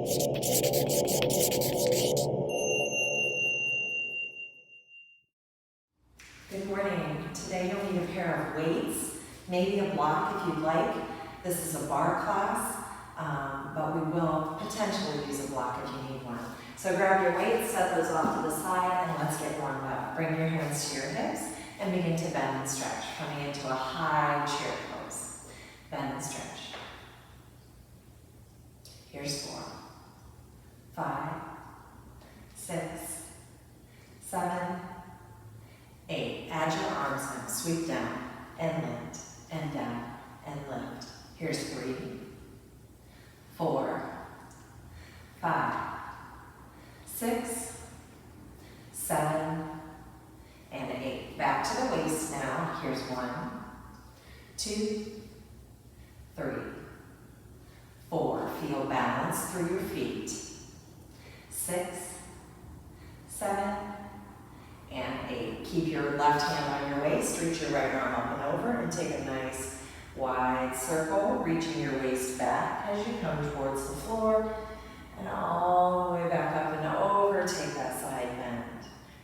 Good morning. Today you'll need a pair of weights, maybe a block if you'd like. This is a barre class, but we will potentially use a block if you need one. So grab your weights, set those off to the side, and let's get warmed up. Bring your hands to your hips and begin to bend and stretch, coming into a high chair pose. Bend and stretch. Here's 4, 5, 6, 7, 8. Add your arms in. Sweep down and lift and down and lift. Here's 3, 4, 5, 6, 7, and 8. Back to the waist now. Here's 1, 2, 3, 4. Feel balance through your feet. 6, 7, and 8. Keep your left hand on your waist. Reach your right arm up and over and take a nice wide circle, reaching your waist back as you come towards the floor and all the way back up and over. Take that side bend.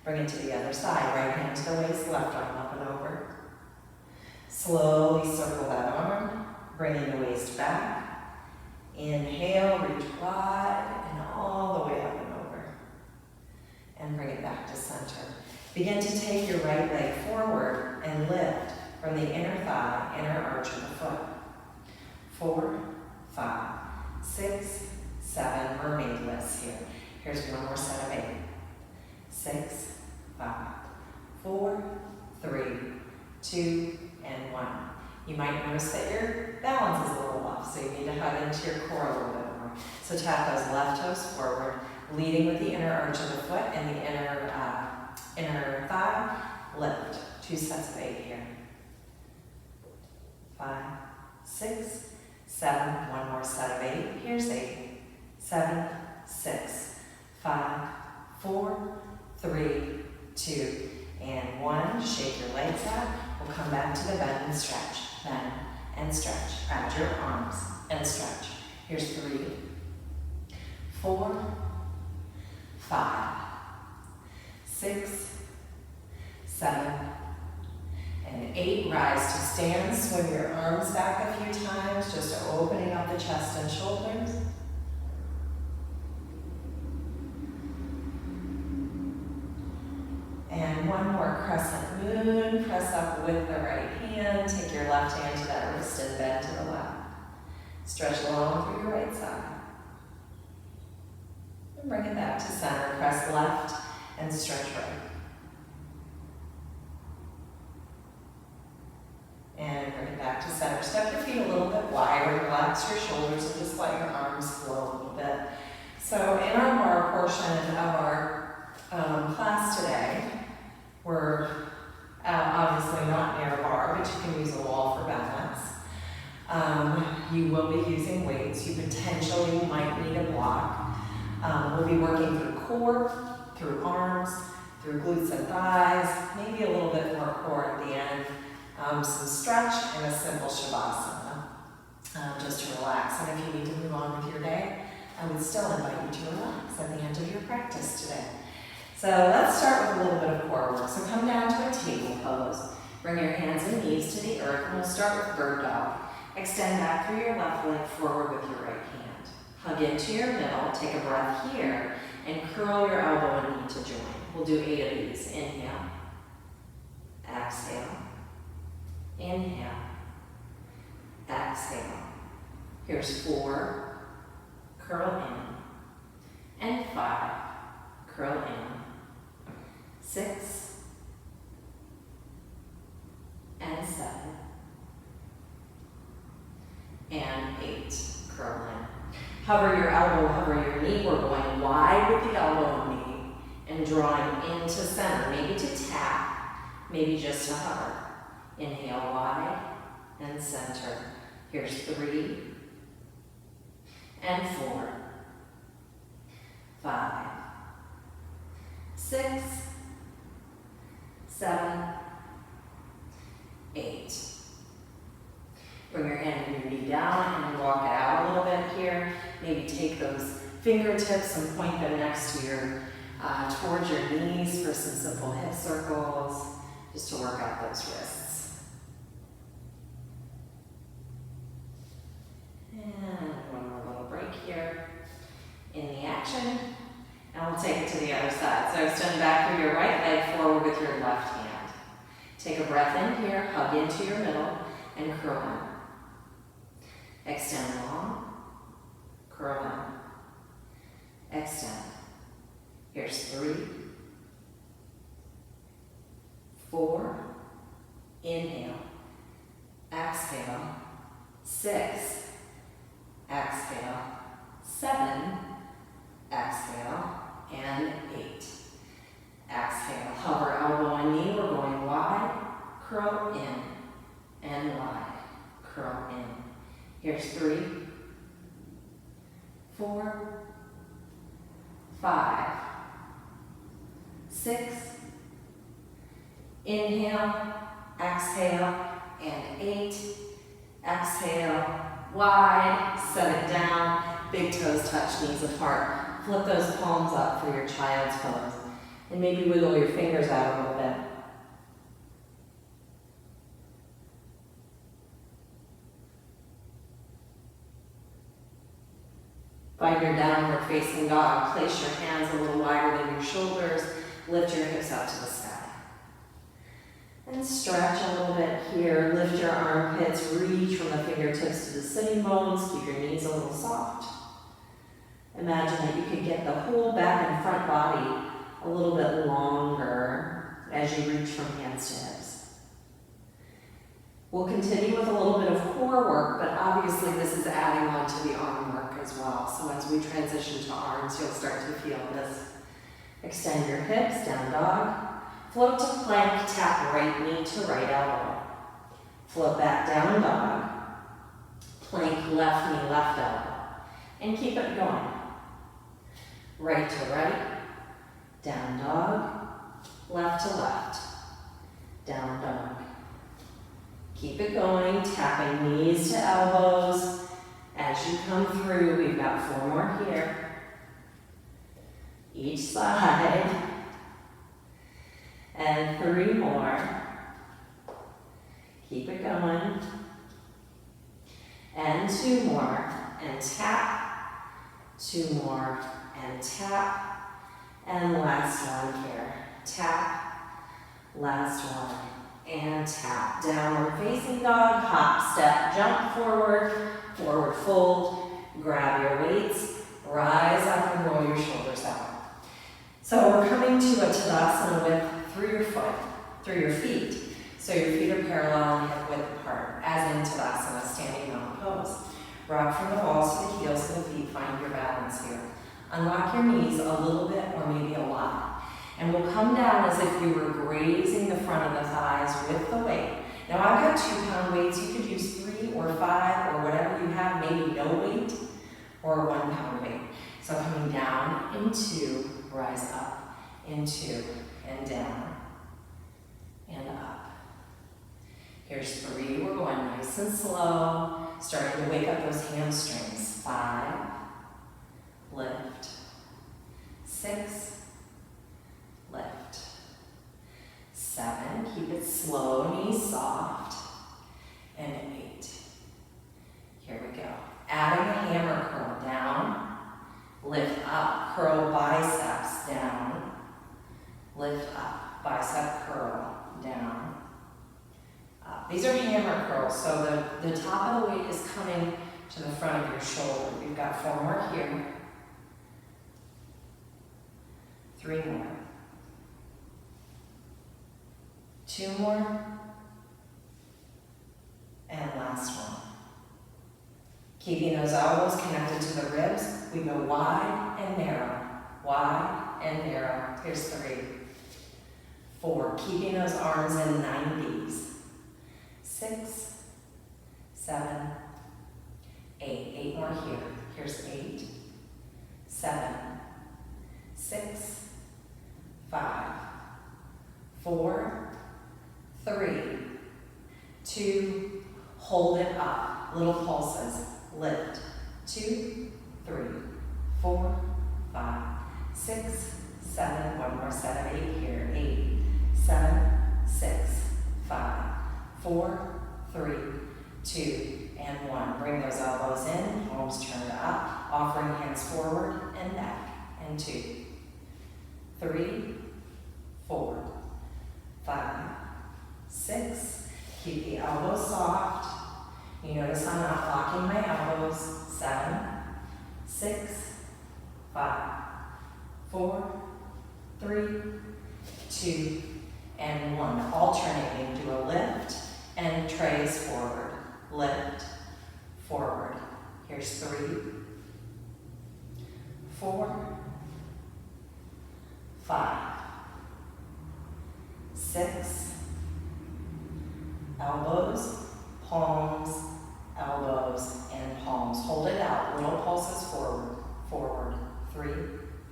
Bring it to the other side. Right hand to the waist, left arm up and over. Slowly circle that arm, bringing the waist back. Inhale, reach wide and all the way up and over. And bring it back to center. Begin to take your right leg forward and lift from the inner thigh, inner arch of the foot. 4, 5, 6, 7, mermaid lifts here. Here's one more set of 8. 6, 5, 4, 3, 2, and 1. You might notice that your balance is a little off, so you need to hug into your core a little bit more. So tap those left toes forward, leading with the inner arch of the foot and the inner thigh. Lift. 2 sets of 8 here. 5, 6, 7. One more set of 8. Here's 8. 7, 6, 5, 4, 3, 2, and 1. Shake your legs out. We'll come back to the bend and stretch. Bend and stretch. Add your arms and stretch. Here's 3, 4, 5, 6, 7, and 8. Rise to stand. Swing your arms back a few times, just opening up the chest and shoulders. And one more crescent moon. Press up with the right hand. Take your left hand to that wrist and bend to the left. Stretch long through your right side. And bring it back to center. Press left and stretch right. And bring it back to center. Step your feet a little bit wider. Relax your shoulders and just let your arms flow a little bit. So in our barre portion of our class today, we're obviously not near a barre, but you can use a wall for balance. You will be using weights. You potentially might need a block. We'll be working through core, through arms, through glutes and thighs, maybe a little bit more core at the end. Some stretch and a simple shavasana, just to relax. And if you need to move on with your day, I would still invite you to relax at the end of your practice today. So let's start with a little bit of core work. So come down to a table pose. Bring your hands and knees to the earth, and we'll start with bird dog. Extend back through your left leg forward with your right hand. Hug into your middle, take a breath here, and curl your elbow and knee to join. We'll do 8 of these. Inhale, exhale, inhale, exhale. Here's 4, curl in, and 5, curl in, 6, and 7, and 8, curl in. Hover your elbow, hover your knee. We're going wide with the elbow and knee and drawing into center, maybe to tap, maybe just to hover. Inhale wide and center. Here's 3, and 4, 5, 6, 7, 8. Bring your hand and your knee down and walk it out a little bit here. Maybe take those fingertips and point them next to your, towards your knees for some simple hip circles, just to work out those wrists. And one more little break here in the action. And we'll take it to the other side. So extend back through your right leg forward with your left hand. Take a breath in here, hug into your middle, and curl in. Extend long, curl in. Extend. Here's 3, 4, inhale, exhale, 6, exhale, 7, exhale, and 8. Exhale, hover elbow and knee, we're going wide, curl in, and wide, curl in. Here's 3, 4, 5, 6, inhale, exhale, and 8, exhale, wide, set it down, big toes touch knees apart. Flip those palms up for your child's pose. And maybe wiggle your fingers out a little bit. Find your downward facing dog. Place your hands a little wider than your shoulders. Lift your hips up to the sky. And stretch a little bit here. Lift your armpits. Reach from the fingertips to the sitting bones. Keep your knees a little soft. Imagine that you could get the whole back and front body a little bit longer as you reach from hands to hips. We'll continue with a little bit of core work, but obviously this is adding on to the arm work as well. So as we transition to arms, you'll start to feel this. Extend your hips, down dog. Float to plank, tap right knee to right elbow. Float back, down dog. Plank, left knee, left elbow. And keep it going. Right to right. Down dog, left to left, down dog. Keep it going, tapping knees to elbows. As you come through, we've got 4 more here. Each side. And 3 more. Keep it going. And 2 more, and tap. 2 more, and tap. And last one here, tap, last one, and tap. Downward facing dog, hop, step, jump forward, forward fold, grab your weights, rise up and roll your shoulders out. So we're coming to a Tadasana width through your feet. So your feet are parallel and hip width apart, as in Tadasana, standing mountain pose. Rock from the balls to the heels of the feet, find your balance here. Unlock your knees a little bit or maybe a lot. And we'll come down as if you were grazing the front of the thighs with the weight. Now I've got 2-pound weights. You could use 3 or 5 or whatever you have, maybe no weight or 1-pound weight. So coming down into, rise up, into, and down, and up. Here's 3, we're going nice and slow, starting to wake up those hamstrings. 5, lift, 6, lift, 7, keep it slow, knees soft, and 8. Here we go. Adding a hammer curl down, lift up, curl biceps down, lift up, bicep curl down, up. These are hammer curls, so the top of the weight is coming to the front of your shoulder. We've got 4 more here. 3 more. 2 more. And last one. Keeping those elbows connected to the ribs, we go wide and narrow. Wide and narrow. Here's 3. 4. Keeping those arms in 90s. 6, 7, 8. 8 more here. Here's 8, 7, 6, 5, 4, 3, 2, hold it up. Little pulses. Lift. 2, 3, 4, 5, 6, 7, one more set of 8 here, 8, 7, 6, 5, 4, 3, 2, and 1. Bring those elbows in, palms turned up, offering hands forward and back, and 2, 3, 4, 5, 6. Keep the elbows soft. You notice I'm not locking my elbows. 7, 6, 5, 4, 3, 2, and 1. Alternating, do a lift and trace forward. Lift, forward. Here's 3, 4, 5, 6, elbows, palms, elbows, and palms. Hold it out. Little pulses forward, forward. 3,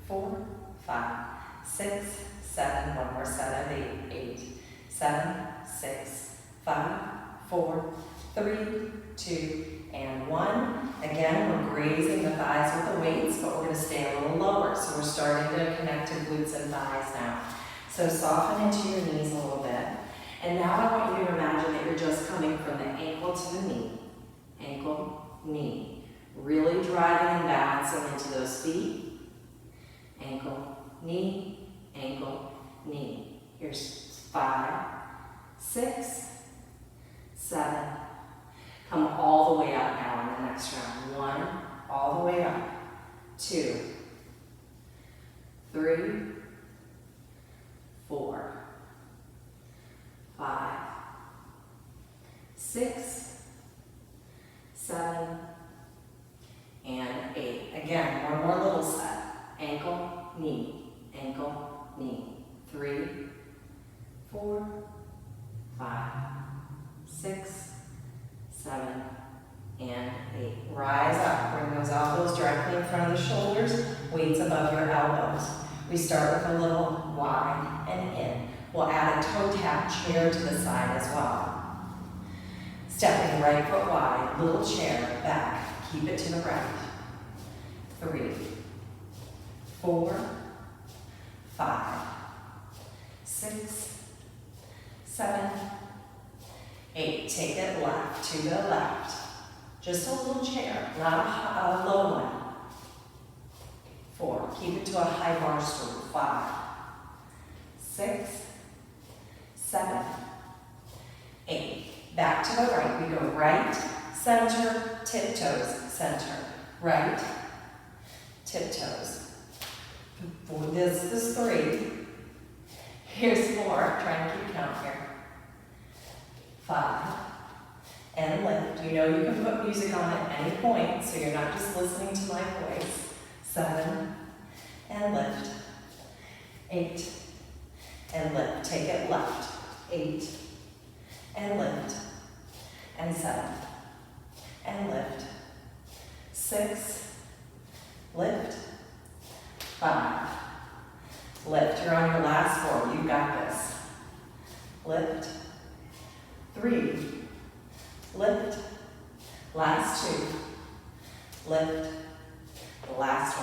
4, 5, 6, 7. One more set of 8. 8, 7, 6, 5, 4, 3, 2, and 1. Again, we're grazing the thighs with the weights, but we're going to stay a little lower. So we're starting to connect to glutes and thighs now. So soften into your knees a little bit. And now I want you to imagine that you're just coming from the ankle to the knee. Ankle, knee. Really driving and balancing into those feet. Ankle, knee, ankle, knee. Here's 5, 6, 7. Come all the way up now in the next round. 1, all the way up. 2, 3, 4, 5, 6, 7, and 8. Again, one more little set. Ankle, knee, ankle, knee. 3, 4, 5, 6, 7, and 8. Rise up. Bring those elbows directly in front of the shoulders. Weights above your elbows. We start with a little wide and in. We'll add a toe tap chair to the side as well. Stepping right foot wide, little chair, back. Keep it to the right. 3, 4, 5, 6, 7, 8. Take it left to the left. Just a little chair, not a low one. 4. Keep it to a high bar stool. 5, 6, 7, 8. Back to the right. We go right, center, tiptoes, center. Right, tiptoes. This is 3. Here's 4. Try and keep count here. 5. And lift. You know you can put music on at any point, so you're not just listening to my voice. 7. And lift. 8. And lift. Take it left. 8. And lift. And 7. And lift. 6. Lift. 5. Lift. You're on your last 4. You got this. Lift. 3. Lift. Last 2. Lift. Last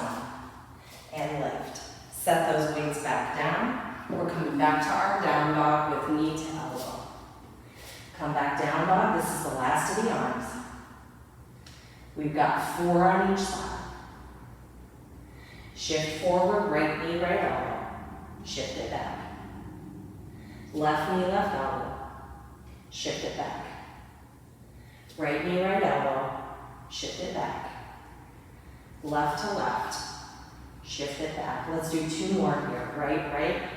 1. And lift. Set those weights back down. We're coming back to our down dog with knee to elbow. Come back down dog. This is the last of the arms. We've got 4 on each side. Shift forward, right knee, right elbow. Shift it back. Left knee, left elbow. Shift it back. Right knee, right elbow. Shift it back. Left to left. Shift it back. Let's do 2 more here. Right, right.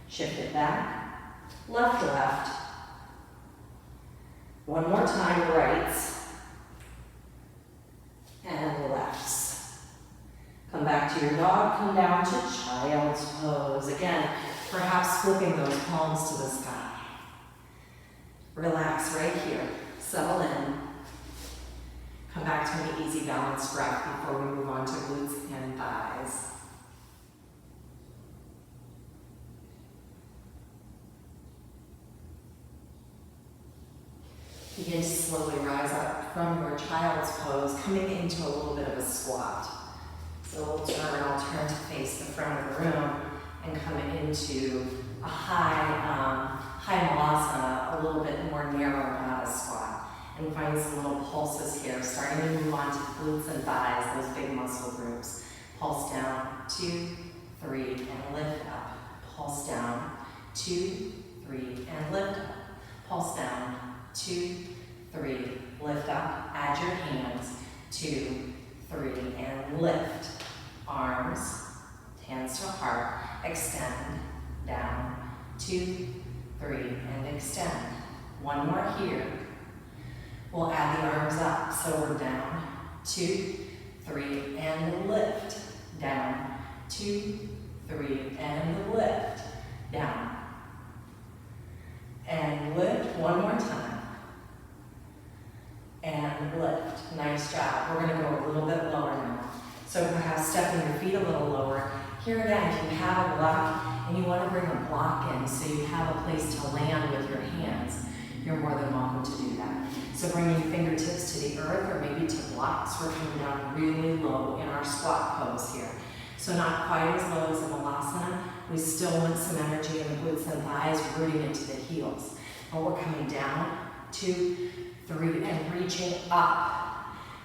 Shift it back. Left to left. One more time, rights. And lefts. Come back to your dog. Come down to child's pose. Again, perhaps flipping those palms to the sky. Relax right here. Settle in. Come back to an easy balanced breath before we move on to glutes and thighs. Begin to slowly rise up from your child's pose, coming into a little bit of a squat. So we'll turn, I'll turn to face the front of the room and come into a high malasana, a little bit more narrow squat. And find some little pulses here, starting to move on to glutes and thighs, those big muscle groups. Pulse down, 2, 3, and lift up. Pulse down, 2, 3, and lift up. Pulse down, 2, 3, lift up. Add your hands, 2, 3, and lift. Arms, hands to heart, extend, down, 2, 3, and extend. One more here. We'll add the arms up, so we're down, 2, 3, and lift, down, 2, 3, and lift, down, and lift one more time, and lift. Nice job. We're going to go a little bit lower now. So perhaps stepping your feet a little lower. Here again, if you have a block and you want to bring a block in so you have a place to land with your hands, you're more than welcome to do that. So bringing fingertips to the earth or maybe to blocks. We're coming down really low in our squat pose here. So not quite as low as a malasana. We still want some energy in the glutes and thighs, rooting into the heels. But we're coming down, 2, 3, and reaching up.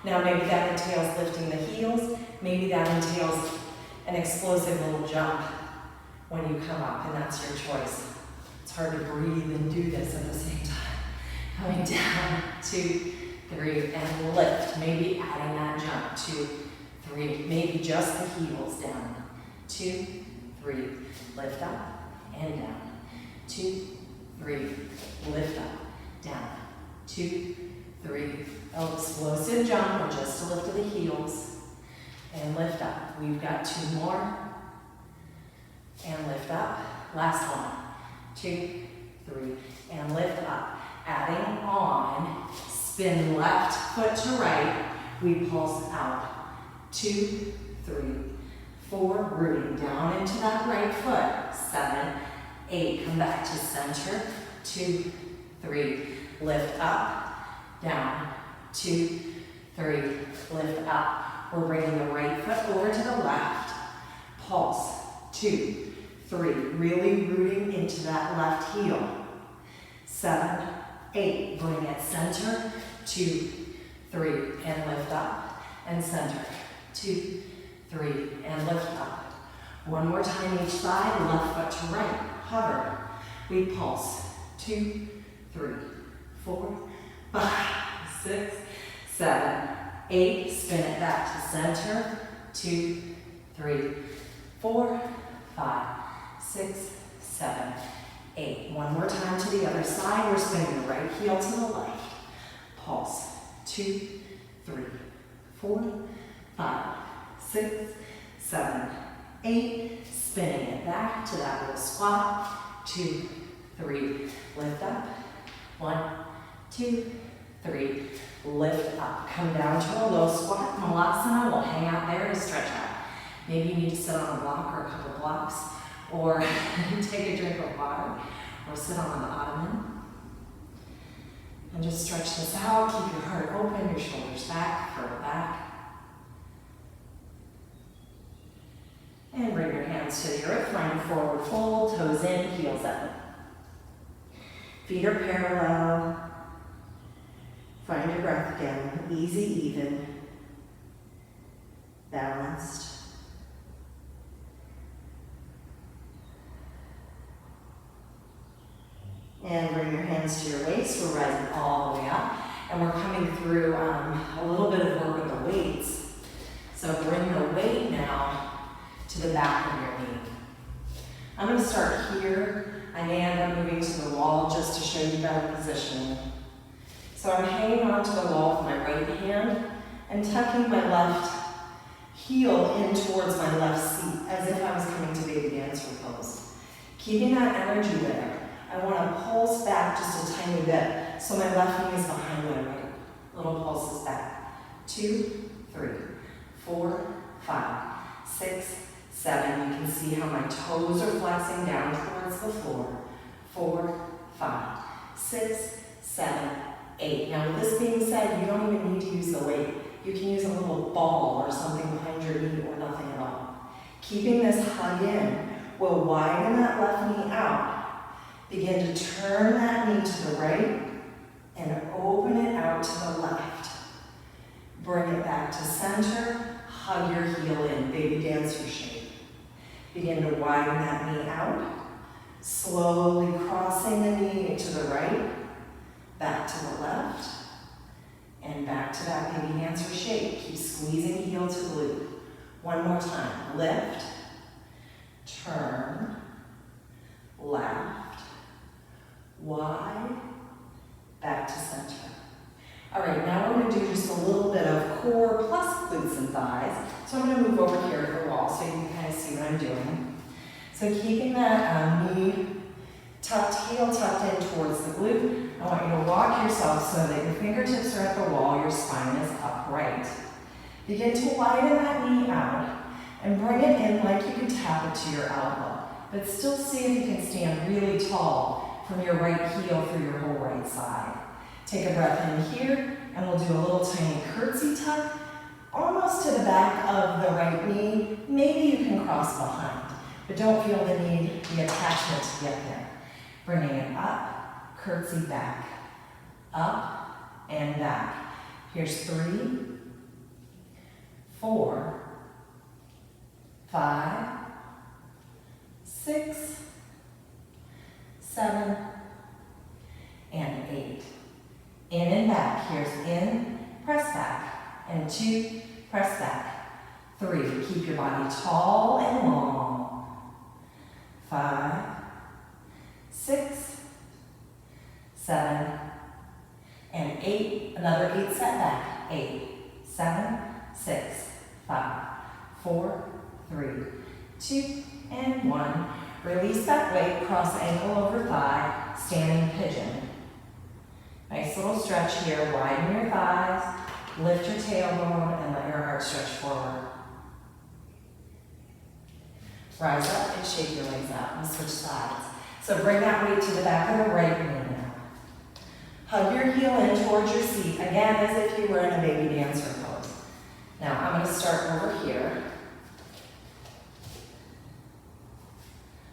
Now maybe that entails lifting the heels. Maybe that entails an explosive little jump when you come up, and that's your choice. It's hard to breathe and do this at the same time. Coming down, 2, 3, and lift. Maybe adding that jump, 2, 3. Maybe just the heels down. 2, 3, lift up and down. 2, 3, lift up, down. 2, 3. Oh, explosive jump or just a lift of the heels. And lift up. We've got 2 more. And lift up. Last one. 2, 3, and lift up. Adding on, spin left foot to right. We pulse out. 2, 3, 4, rooting down into that right foot. 7, 8, come back to center. 2, 3, lift up, down. 2, 3, lift up. We're bringing the right foot over to the left. Pulse. 2, 3, really rooting into that left heel. 7, 8, bring it center. 2, 3, and lift up and center. 2, 3, and lift up. One more time each side, left foot to right. Hover. We pulse. 2, 3, 4, 5, 6, 7, 8. Spin it back to center. 2, 3, 4, 5, 6, 7, 8. One more time to the other side. We're spinning the right heel to the left. Pulse. 2, 3, 4, 5, 6, 7, 8. Spinning it back to that little squat. 2, 3, lift up. 1, 2, 3, lift up. Come down to a low squat. Malasana. We'll hang out there to stretch out. Maybe you need to sit on a block or a couple blocks, or take a drink of water, or sit on an ottoman. And just stretch this out. Keep your heart open, your shoulders back, further back. And bring your hands to the earth. Find a forward fold, toes in, heels up. Feet are parallel. Find your breath again. Easy, even, balanced. And bring your hands to your waist. We're rising all the way up. And we're coming through a little bit of work with the weights. So bring the weight now to the back of your knee. I'm going to start here. I may end up moving to the wall just to show you better positioning. So I'm hanging onto the wall with my right hand and tucking my left heel in towards my left seat as if I was coming to baby dancer pose. Keeping that energy there. I want to pulse back just a tiny bit so my left knee is behind my right. Little pulses back. 2, 3, 4, 5, 6, 7. You can see how my toes are flexing down towards the floor. 4, 5, 6, 7, 8. Now with this being said, you don't even need to use the weight. You can use a little ball or something behind your knee or nothing Keeping this hug in, we'll widen that left knee out. Begin to turn that knee to the right and open it out to the left. Bring it back to center, hug your heel in, baby dancer shape. Begin to widen that knee out, slowly crossing the knee to the right, back to the left, and back to that baby dancer shape. Keep squeezing heel to glute. One more time, lift, turn, left, wide, back to center. All right, now we're going to do just a little bit of core plus glutes and thighs. So I'm going to move over here to the wall so you can kind of see what I'm doing. So keeping that knee tucked, heel tucked in towards the glute, I want you to walk yourself so that your fingertips are at the wall, your spine is upright. Begin to widen that knee out and bring it in like you could tap it to your elbow. But still see if you can stand really tall from your right heel through your whole right side. Take a breath in here, and we'll do a little tiny curtsy tuck, almost to the back of the right knee. Maybe you can cross behind, but don't feel the need, the attachment to get there. Bringing it up, curtsy back, up and back. Here's 3, 4, 5, 6, 7, and 8. In and back. Here's in, press back, and 2, press back. 3, keep your body tall and long. 5, 6, 7, and 8. Another 8 set back. 8, 7, 6, 5, 4, 3, 2, and 1. Release that weight, cross ankle over thigh, standing pigeon. Nice little stretch here, widen your thighs, lift your tailbone, and let your heart stretch forward. Rise up and shake your legs out and switch sides. So bring that weight to the back of the right knee now. Hug your heel in towards your seat, again as if you were in a baby dancer pose. Now I'm going to start over here.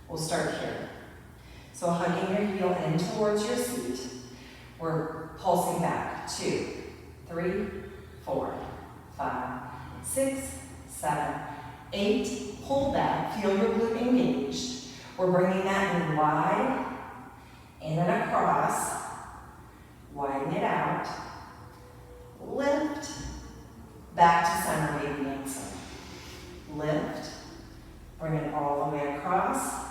We'll start here. So hugging your heel in towards your seat. We're pulsing back. 2, 3, 4, 5, 6, 7, 8. Hold that. Feel your glute engaged. We're bringing that in wide, in and across. Widen it out. Lift. Back to center, baby dancer. Lift. Bring it all the way across.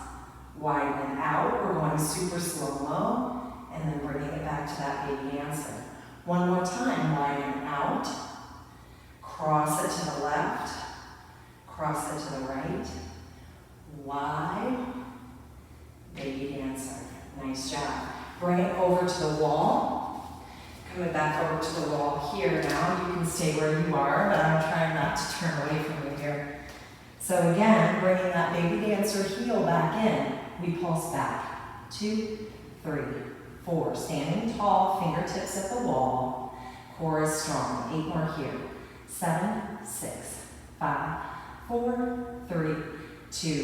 Widen it out. We're going super slow-mo. And then bringing it back to that baby dancer. One more time, widen out. Cross it to the left. Cross it to the right. Wide. Baby dancer. Nice job. Bring it over to the wall. Coming back over to the wall here now. You can stay where you are, but I'm trying not to turn away from you here. So again, bringing that baby dancer heel back in. We pulse back. 2, 3, 4. Standing tall, fingertips at the wall. Core is strong. 8 more here. 7, 6, 5, 4, 3, 2,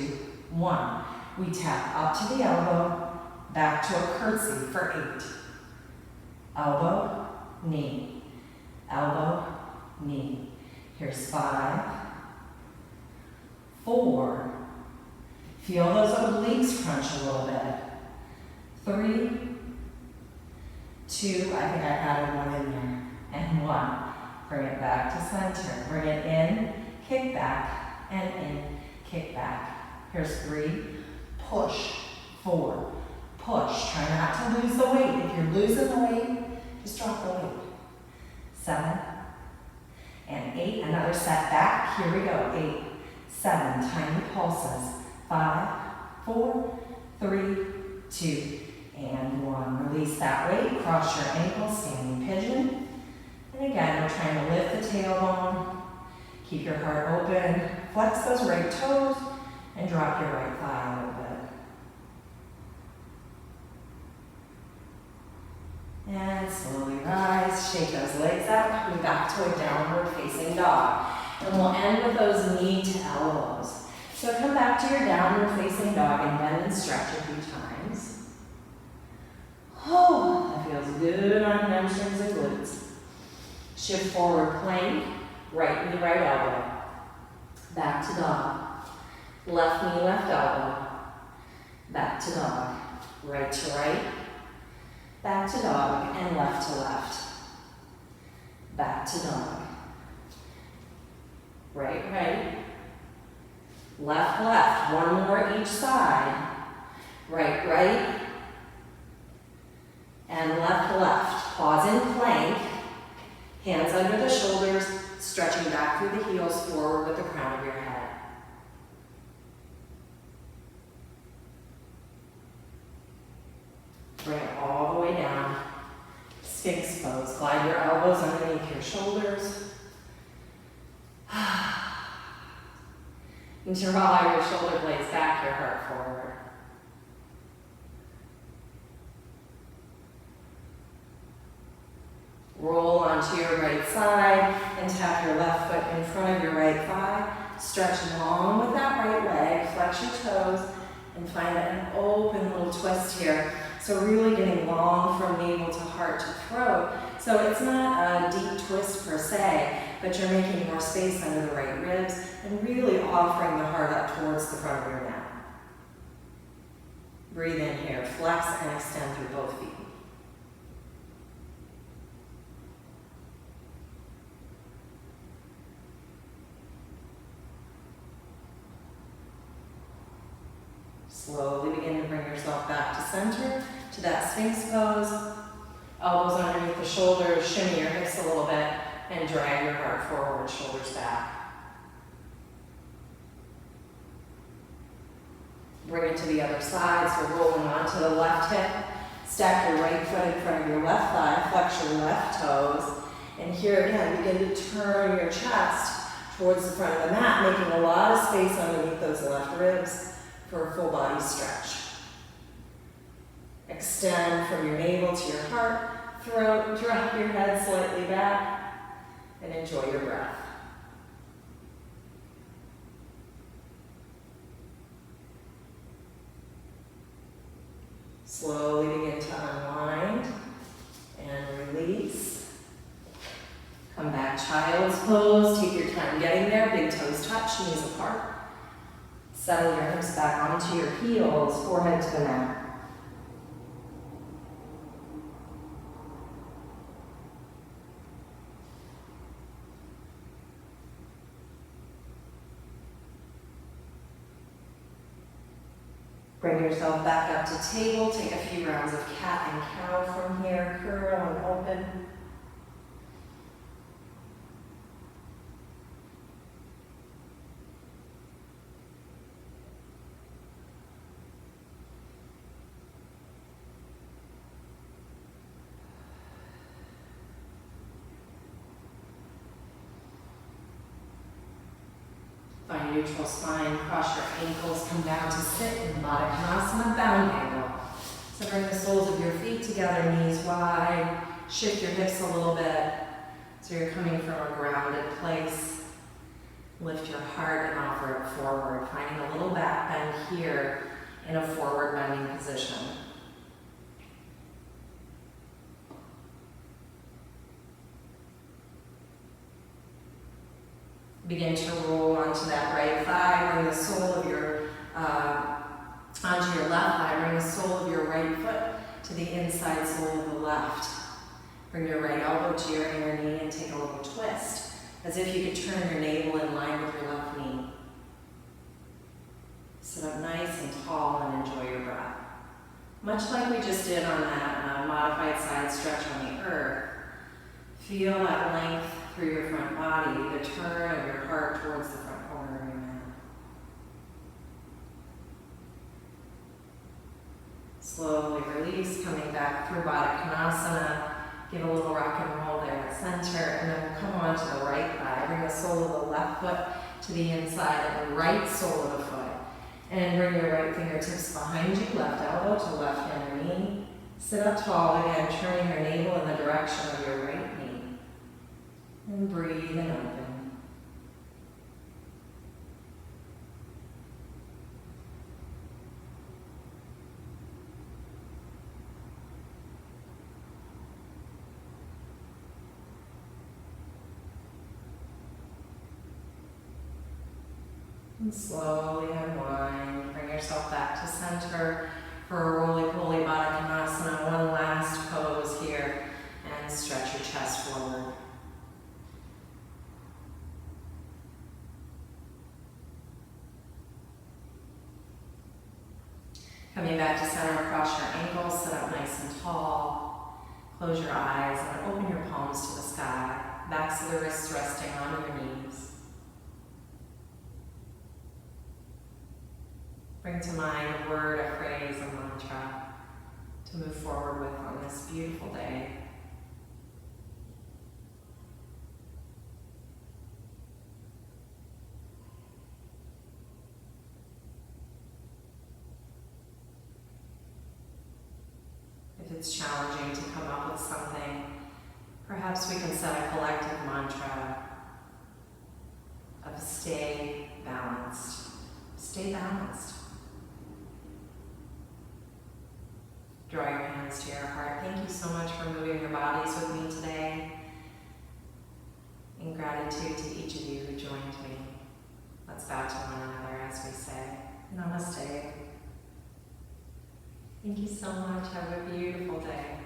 1. We tap up to the elbow, back to a curtsy for 8. Elbow, knee, elbow, knee. Here's 5, 4. Feel those obliques crunch a little bit. 3, 2, I think I added 1 in there, and 1. Bring it back to center. Bring it in, kick back, and in, kick back. Here's 3, push, 4, push. Try not to lose the weight. If you're losing the weight, just drop the weight. 7, and 8. Another set back. Here we go. 8, 7, tiny pulses. 5, 4, 3, 2, and 1. Release that weight, cross your ankle, standing pigeon. And again, we're trying to lift the tailbone, keep your heart open, flex those right toes, and drop your right thigh a little bit. And slowly rise, shake those legs out, coming back to a downward facing dog. And we'll end with those knee to elbows. So come back to your downward facing dog and bend and stretch a few times. Oh, that feels good on hamstrings and glutes. Shift forward plank, right knee, right elbow. Back to dog. Left knee, left elbow. Back to dog. Right to right. Back to dog and left to left. Back to dog. Right, right. Left, left. One more each side. Right, right. And left, left. Pause in plank. Hands under the shoulders, stretching back through the heels forward with the crown of your head. Bring it all the way down. Sphinx pose. Glide your elbows underneath your shoulders. And draw your shoulder blades back, your heart forward. Roll onto your right side and tap your left foot in front of your right thigh. Stretch long with that right leg. Flex your toes and find an open little twist here. So really getting long from navel to heart to throat. So it's not a deep twist per se, but you're making more space under the right ribs and really offering the heart up towards the front of your neck. Breathe in here. Flex and extend through both feet. Slowly begin to bring yourself back to center, to that Sphinx pose. Elbows underneath the shoulders, shimmy your hips a little bit, and drag your heart forward, shoulders back. Bring it to the other side, so rolling onto the left hip. Stack your right foot in front of your left thigh, flex your left toes. And here again, begin to turn your chest towards the front of the mat, making a lot of space underneath those left ribs for a full body stretch. Extend from your navel to your heart, throat, drop your head slightly back, and enjoy your breath. Slowly begin to unwind and release. Come back, child's pose. Take your time getting there. Big toes touch, knees apart. Settle your hips back onto your heels, forehead to the mat. Bring yourself back up to table. Take a few rounds of cat and cow from here. Curl and open. Find neutral spine, cross your ankles, come down to sit in Baddha Konasana, bound angle. So bring the soles of your feet together, knees wide, shift your hips a little bit so you're coming from a grounded place. Lift your heart and offer it forward, finding a little back bend here in a forward bending position. Begin to roll onto that right thigh, bring the sole of your, onto your left thigh, bring the sole of your right foot to the inside sole of the left. Bring your right elbow to your inner knee and take a little twist, as if you could turn your navel in line with your left knee. Sit up nice and tall and enjoy your breath. Much like we just did on that modified side stretch on the earth, feel that length through your front body, the turn of your heart towards the front corner of your mat. Slowly release, coming back through Baddha Konasana. Give a little rock and roll there at center, and then we'll come on to the right thigh. Bring the sole of the left foot to the inside of the right sole of the foot. And bring your right fingertips behind you, left elbow to left inner knee. Sit up tall again, turning your navel in the direction of your right knee. And breathe and open. And slowly unwind. Bring yourself back to center for a roly-poly Baddha Konasana. One last pose here. And stretch your chest forward. Coming back to center, cross your ankles, sit up nice and tall. Close your eyes and open your palms to the sky. Backs of the wrists resting on your knees. Bring to mind a word, a phrase, a mantra to move forward with on this beautiful day. If it's challenging to come up with something, perhaps we can set a collective mantra of stay balanced. Stay balanced. Draw your hands to your heart. Thank you so much for moving your bodies with me today. In gratitude to each of you who joined me. Let's bow to one another as we say, Namaste. Thank you so much. Have a beautiful day.